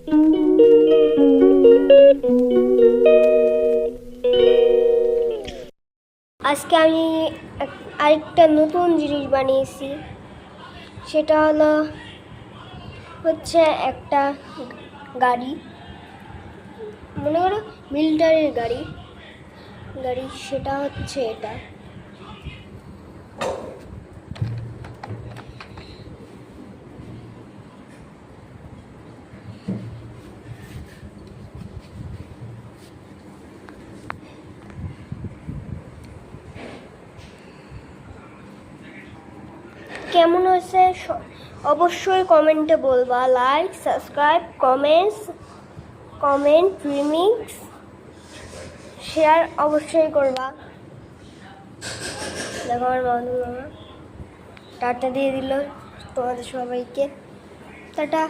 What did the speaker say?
আজকে আমি আরেকটা নতুন জিনিস বানিয়েছি, সেটা হচ্ছে একটা গাড়ি, মনে করো মিলিটারির গাড়ি, সেটা হচ্ছে এটা। কেমন হয়েছে অবশ্যই কমেন্টে বলবা। Like, subscribe, comment, remix, share অবশ্যই করবা। দেখো আমার মামা টাটা দিয়ে দিল তোমাদের সবাইকে। টাটা।